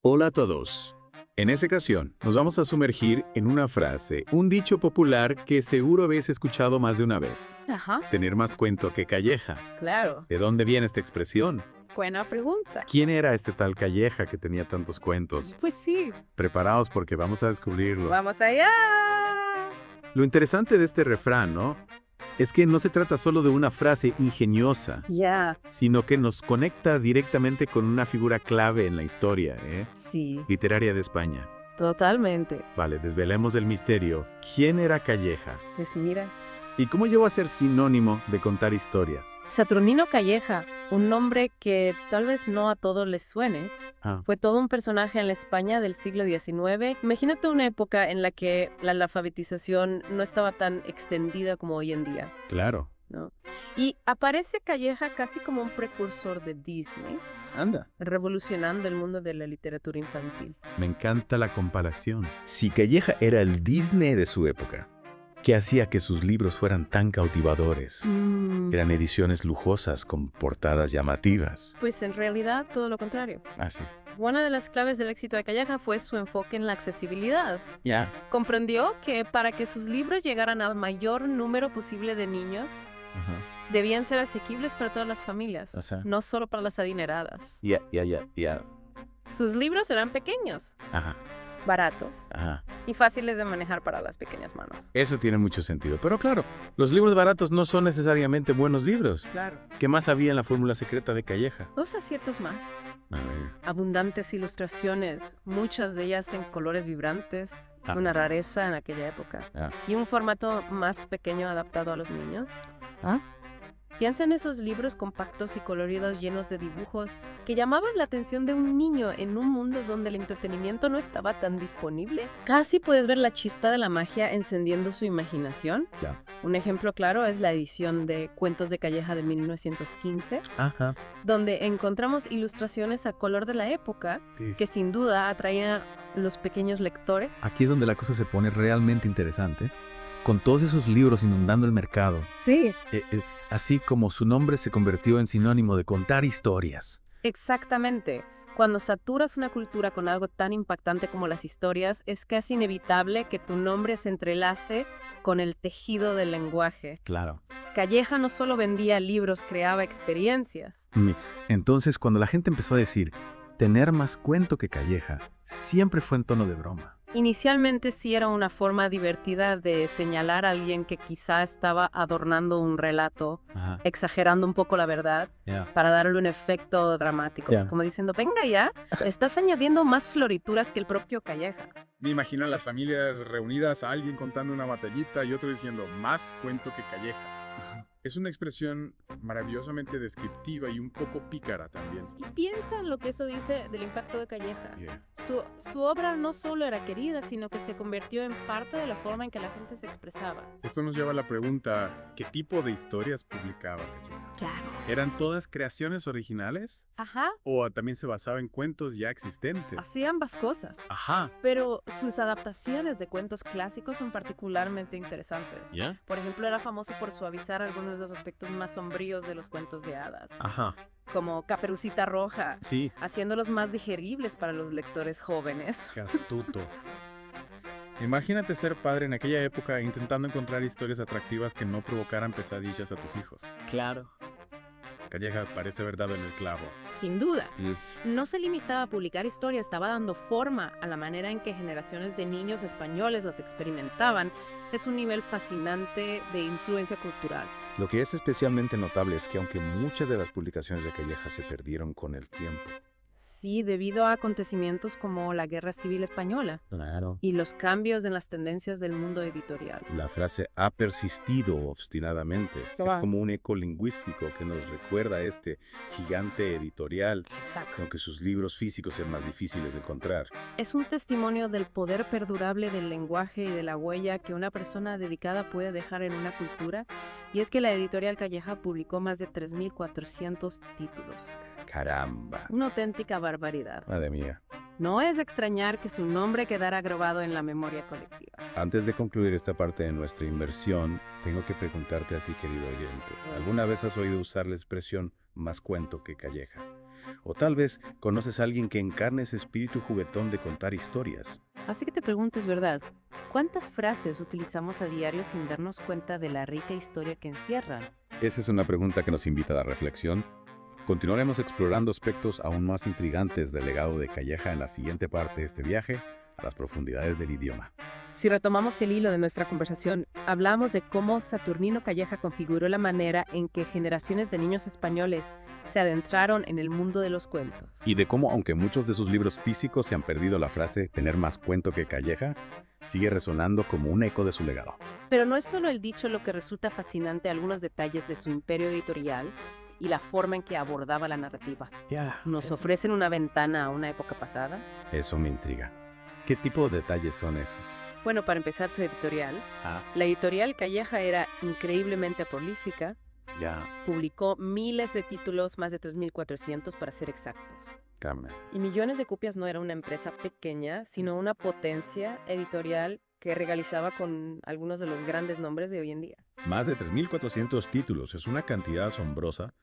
Hola a todos. En esta ocasión nos vamos a sumergir en una frase, un dicho popular que seguro habéis escuchado más de una vez. Ajá, Tener más cuento que calleja. claro. ¿De dónde viene esta expresión? Buena pregunta. ¿Quién era este tal Calleja que tenía tantos cuentos? Pues sí, Preparaos porque vamos a descubrirlo. vamos allá. Lo interesante de este refrán, ¿no? Es que no se trata solo de una frase ingeniosa, Ya, sino que nos conecta directamente con una figura clave en la historia, sí, literaria de España. totalmente. Vale, desvelemos el misterio. ¿Quién era Calleja? Pues mira. ¿Y cómo llegó a ser sinónimo de contar historias? Saturnino Calleja, un nombre que tal vez no a todos les suene, Ah, fue todo un personaje en la España del siglo XIX. Imagínate una época en la que la alfabetización no estaba tan extendida como hoy en día, claro. ¿no? Y aparece Calleja casi como un precursor de Disney, Anda. revolucionando el mundo de la literatura infantil. Me encanta la comparación. Si Calleja era el Disney de su época, ¿qué hacía que sus libros fueran tan cautivadores? Eran ediciones lujosas con portadas llamativas. Pues en realidad todo lo contrario. Ah, sí. Una de las claves del éxito de Calleja fue su enfoque en la accesibilidad. Ya. Comprendió que para que sus libros llegaran al mayor número posible de niños, debían ser asequibles para todas las familias, O sea. no solo para las adineradas. Ya. Sus libros eran pequeños, Ajá, baratos ajá. y fáciles de manejar para las pequeñas manos. Eso tiene mucho sentido. Pero claro, los libros baratos no son necesariamente buenos libros. Claro. ¿Qué más había en la fórmula secreta de Calleja? Dos aciertos más. A ver. Abundantes ilustraciones, muchas de ellas en colores vibrantes, Ah. una rareza en aquella época. Ah. Y un formato más pequeño adaptado a los niños. ¿Ah? Piensa en esos libros compactos y coloridos llenos de dibujos que llamaban la atención de un niño en un mundo donde el entretenimiento no estaba tan disponible. Casi puedes ver la chispa de la magia encendiendo su imaginación. Ya. Un ejemplo claro es la edición de Cuentos de Calleja de 1915, Ajá. donde encontramos ilustraciones a color de la época que sin duda atraían a los pequeños lectores. Aquí es donde la cosa se pone realmente interesante, con todos esos libros inundando el mercado, Sí, así como su nombre se convirtió en sinónimo de contar historias. exactamente. Cuando saturas una cultura con algo tan impactante como las historias, es casi inevitable que tu nombre se entrelace con el tejido del lenguaje. Claro. Calleja no solo vendía libros, creaba experiencias. Entonces, cuando la gente empezó a decir, tener más cuento que Calleja, siempre fue en tono de broma. Inicialmente sí era una forma divertida de señalar a alguien que quizá estaba adornando un relato, Ajá. exagerando un poco la verdad, Ya. para darle un efecto dramático. Ya. Como diciendo, venga ya, estás añadiendo más florituras que el propio Calleja. Me imagino a las familias reunidas, a alguien contando una batallita y otro diciendo, más cuento que Calleja. Es una expresión maravillosamente descriptiva y un poco pícara también. Y piensa en lo que eso dice del impacto de Calleja. Yeah. Su obra no solo era querida, sino que se convirtió en parte de la forma en que la gente se expresaba. Esto nos lleva a la pregunta, ¿qué tipo de historias publicaba Calleja? Claro. ¿Eran todas creaciones originales? Ajá, ¿O también se basaba en cuentos ya existentes? hacía ambas cosas. Ajá. Pero sus adaptaciones de cuentos clásicos son particularmente interesantes. ¿Ya? Por ejemplo, era famoso por suavizar algunos de los aspectos más sombríos de los cuentos de hadas, Ajá. como Caperucita Roja, Sí. haciéndolos más digeribles para los lectores jóvenes. Qué astuto. Imagínate ser padre en aquella época intentando encontrar historias atractivas que no provocaran pesadillas a tus hijos. Claro. Calleja parece haber dado en el clavo. Sin duda. No se limitaba a publicar historias, estaba dando forma a la manera en que generaciones de niños españoles las experimentaban. Es un nivel fascinante de influencia cultural. Lo que es especialmente notable es que aunque muchas de las publicaciones de Calleja se perdieron con el tiempo, Sí, debido a acontecimientos como la Guerra Civil Española claro, y los cambios en las tendencias del mundo editorial. la frase ha persistido obstinadamente. Es Claro. como un eco lingüístico que nos recuerda a este gigante editorial, Exacto. aunque sus libros físicos sean más difíciles de encontrar. Es un testimonio del poder perdurable del lenguaje y de la huella que una persona dedicada puede dejar en una cultura. Y es que la editorial Calleja publicó más de 3.400 títulos. Caramba. Una auténtica barbaridad. Madre mía. No es de extrañar que su nombre quedara grabado en la memoria colectiva. Antes de concluir esta parte de nuestra inmersión, tengo que preguntarte a ti, querido oyente. ¿Alguna vez has oído usar la expresión más cuento que Calleja? O tal vez conoces a alguien que encarne ese espíritu juguetón de contar historias. Así que te preguntes, ¿verdad? ¿Cuántas frases utilizamos a diario sin darnos cuenta de la rica historia que encierran? Esa es una pregunta que nos invita a la reflexión. Continuaremos explorando aspectos aún más intrigantes del legado de Calleja en la siguiente parte de este viaje a las profundidades del idioma. Si retomamos el hilo de nuestra conversación, hablamos de cómo Saturnino Calleja configuró la manera en que generaciones de niños españoles se adentraron en el mundo de los cuentos. Y de cómo, aunque muchos de sus libros físicos se han perdido, la frase tener más cuento que Calleja sigue resonando como un eco de su legado. Pero no es solo el dicho lo que resulta fascinante, algunos detalles de su imperio editorial y la forma en que abordaba la narrativa. ¿Nos ofrecen una ventana a una época pasada? Eso me intriga. ¿Qué tipo de detalles son esos? Bueno, para empezar, su editorial. La editorial Calleja era increíblemente prolífica. Publicó miles de títulos, más de 3.400 para ser exactos. Y millones de copias. No era una empresa pequeña, sino una potencia editorial que rivalizaba con algunos de los grandes nombres de hoy en día. Más de 3.400 títulos, es una cantidad asombrosa.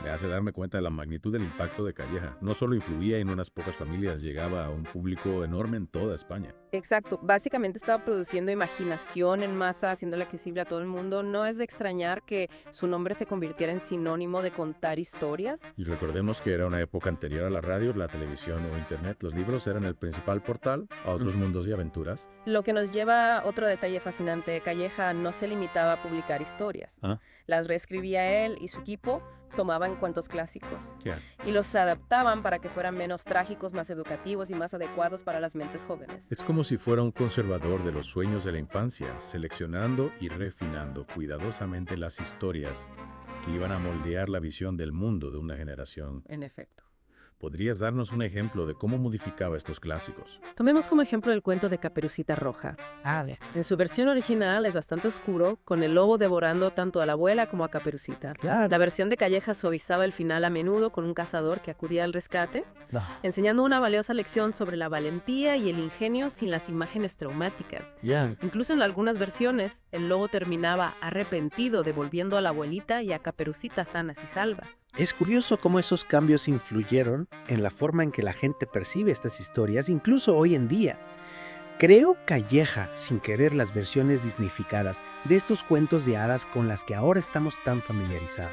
Me hace darme cuenta de la magnitud del impacto de Calleja. No solo influía en unas pocas familias, llegaba a un público enorme en toda España. Exacto. Básicamente estaba produciendo imaginación en masa, haciéndola accesible a todo el mundo. No es de extrañar que su nombre se convirtiera en sinónimo de contar historias. Y recordemos que era una época anterior a la radio, la televisión o internet. Los libros eran el principal portal a otros mundos y aventuras. Lo que nos lleva a otro detalle fascinante. Calleja no se limitaba a publicar historias. Las reescribía él y su equipo. Tomaban cuentos clásicos y los adaptaban para que fueran menos trágicos, más educativos y más adecuados para las mentes jóvenes. Es como si fuera un conservador de los sueños de la infancia, seleccionando y refinando cuidadosamente las historias que iban a moldear la visión del mundo de una generación. En efecto. ¿Podrías darnos un ejemplo de cómo modificaba estos clásicos? Tomemos como ejemplo el cuento de Caperucita Roja. En su versión original es bastante oscuro, con el lobo devorando tanto a la abuela como a Caperucita. La versión de Calleja suavizaba el final a menudo con un cazador que acudía al rescate, enseñando una valiosa lección sobre la valentía y el ingenio sin las imágenes traumáticas. Incluso en algunas versiones, el lobo terminaba arrepentido devolviendo a la abuelita y a Caperucita sanas y salvas. Es curioso cómo esos cambios influyeron en la forma en que la gente percibe estas historias, incluso hoy en día. Creo Calleja, sin querer, las versiones disneyficadas de estos cuentos de hadas con las que ahora estamos tan familiarizados.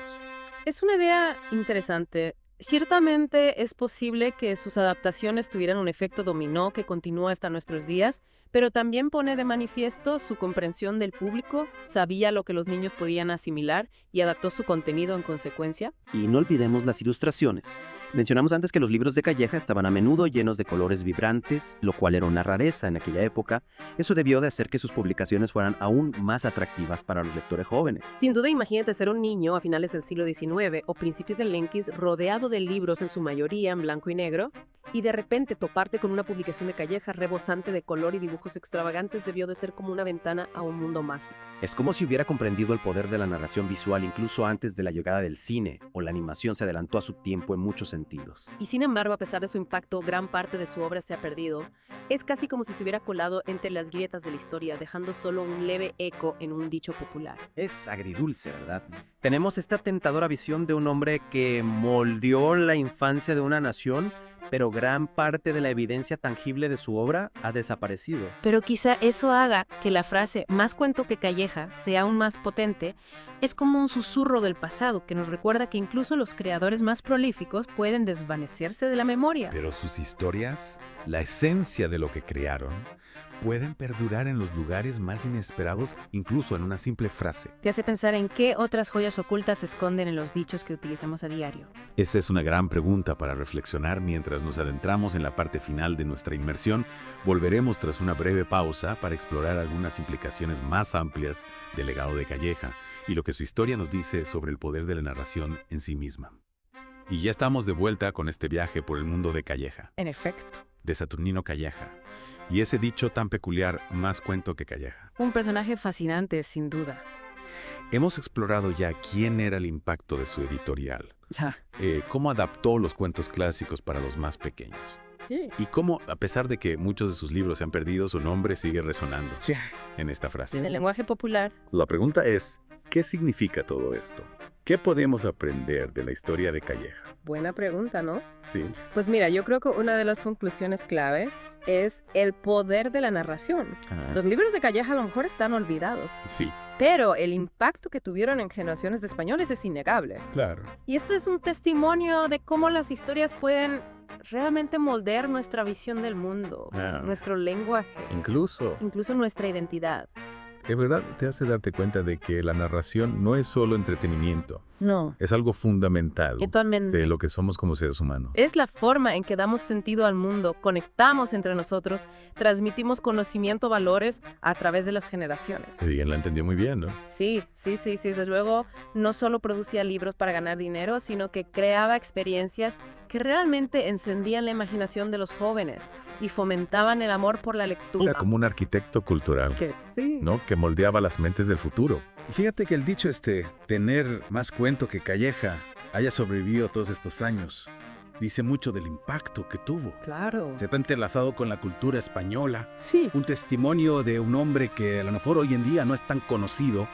Es una idea interesante. Ciertamente es posible que sus adaptaciones tuvieran un efecto dominó que continúa hasta nuestros días, pero también pone de manifiesto su comprensión del público, sabía lo que los niños podían asimilar y adaptó su contenido en consecuencia. Y no olvidemos las ilustraciones. Mencionamos antes que los libros de Calleja estaban a menudo llenos de colores vibrantes, lo cual era una rareza en aquella época. Eso debió de hacer que sus publicaciones fueran aún más atractivas para los lectores jóvenes. Sin duda, imagínate ser un niño a finales del siglo XIX o principios del Lenquis rodeado de libros en su mayoría en blanco y negro y de repente toparte con una publicación de Calleja rebosante de color y dibujos extravagantes debió de ser como una ventana a un mundo mágico. Es como si hubiera comprendido el poder de la narración visual incluso antes de la llegada del cine, o la animación se adelantó a su tiempo en muchos sentidos. Y sin embargo, a pesar de su impacto, gran parte de su obra se ha perdido. Es casi como si se hubiera colado entre las grietas de la historia, dejando solo un leve eco en un dicho popular. Es agridulce, ¿verdad? Tenemos esta tentadora visión de un hombre que moldeó la infancia de una nación, pero gran parte de la evidencia tangible de su obra ha desaparecido. Pero quizá eso haga que la frase "más cuento que Calleja" sea aún más potente. Es como un susurro del pasado que nos recuerda que incluso los creadores más prolíficos pueden desvanecerse de la memoria. Pero sus historias, la esencia de lo que crearon, pueden perdurar en los lugares más inesperados, incluso en una simple frase. Te hace pensar en qué otras joyas ocultas se esconden en los dichos que utilizamos a diario. Esa es una gran pregunta para reflexionar mientras nos adentramos en la parte final de nuestra inmersión. Volveremos tras una breve pausa para explorar algunas implicaciones más amplias del legado de Calleja y lo que su historia nos dice sobre el poder de la narración en sí misma. Y ya estamos de vuelta con este viaje por el mundo de Calleja. En efecto. De Saturnino Calleja. Y ese dicho tan peculiar, más cuento que Calleja. Un personaje fascinante, sin duda. Hemos explorado ya quién era el impacto de su editorial. Cómo adaptó los cuentos clásicos para los más pequeños. Y cómo, a pesar de que muchos de sus libros se han perdido, su nombre sigue resonando en esta frase. En el lenguaje popular. La pregunta es, ¿qué significa todo esto? ¿Qué podemos aprender de la historia de Calleja? Buena pregunta, ¿no? Sí. Pues mira, yo creo que una de las conclusiones clave es el poder de la narración. Los libros de Calleja a lo mejor están olvidados, Sí, pero el impacto que tuvieron en generaciones de españoles es innegable. claro. Y esto es un testimonio de cómo las historias pueden realmente moldear nuestra visión del mundo, nuestro lenguaje, Incluso, incluso nuestra identidad. en verdad, te hace darte cuenta de que la narración no es solo entretenimiento, No, es algo fundamental totalmente. de lo que somos como seres humanos. Es la forma en que damos sentido al mundo, conectamos entre nosotros, transmitimos conocimiento, valores a través de las generaciones. Sí, él la entendió muy bien, ¿no? Sí. Desde luego, no solo producía libros para ganar dinero, sino que creaba experiencias que realmente encendían la imaginación de los jóvenes y fomentaban el amor por la lectura. Era como un arquitecto cultural, Que sí. ¿no? Que moldeaba las mentes del futuro. Y fíjate que el dicho tener más cuento que Calleja, haya sobrevivido todos estos años, dice mucho del impacto que tuvo. Claro. Se está entrelazado con la cultura española, Sí. un testimonio de un hombre que a lo mejor hoy en día no es tan conocido,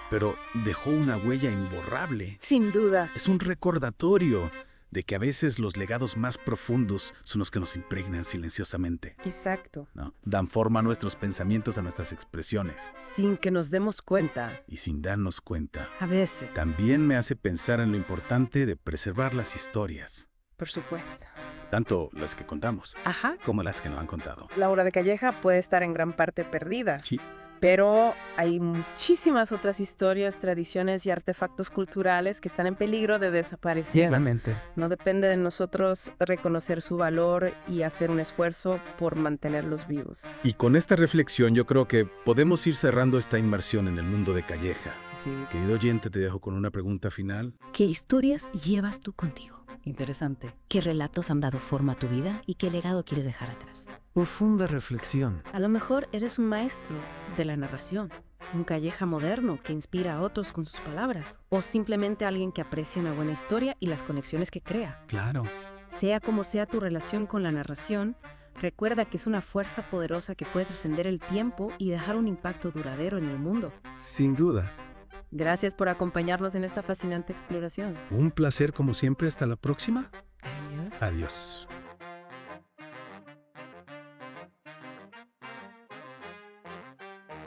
pero dejó una huella imborrable. Sin duda. Es un recordatorio de que a veces los legados más profundos son los que nos impregnan silenciosamente, Exacto. ¿no? Dan forma a nuestros pensamientos, a nuestras expresiones. Sin que nos demos cuenta. Y sin darnos cuenta, A veces. también me hace pensar en lo importante de preservar las historias, Por supuesto. tanto las que contamos Ajá. como las que no han contado. La obra de Calleja puede estar en gran parte perdida. Sí. Pero hay muchísimas otras historias, tradiciones y artefactos culturales que están en peligro de desaparecer. Realmente. No depende de nosotros reconocer su valor y hacer un esfuerzo por mantenerlos vivos. Y con esta reflexión yo creo que podemos ir cerrando esta inmersión en el mundo de Calleja. Sí. Querido oyente, te dejo con una pregunta final. ¿Qué historias llevas tú contigo? Interesante. ¿Qué relatos han dado forma a tu vida y qué legado quieres dejar atrás? Profunda reflexión. A lo mejor eres un maestro de la narración, un Calleja moderno que inspira a otros con sus palabras, o simplemente alguien que aprecia una buena historia y las conexiones que crea. Claro. Sea como sea tu relación con la narración, recuerda que es una fuerza poderosa que puede trascender el tiempo y dejar un impacto duradero en el mundo. Sin duda. Gracias por acompañarnos en esta fascinante exploración. Un placer como siempre. Hasta la próxima. Adiós. Adiós.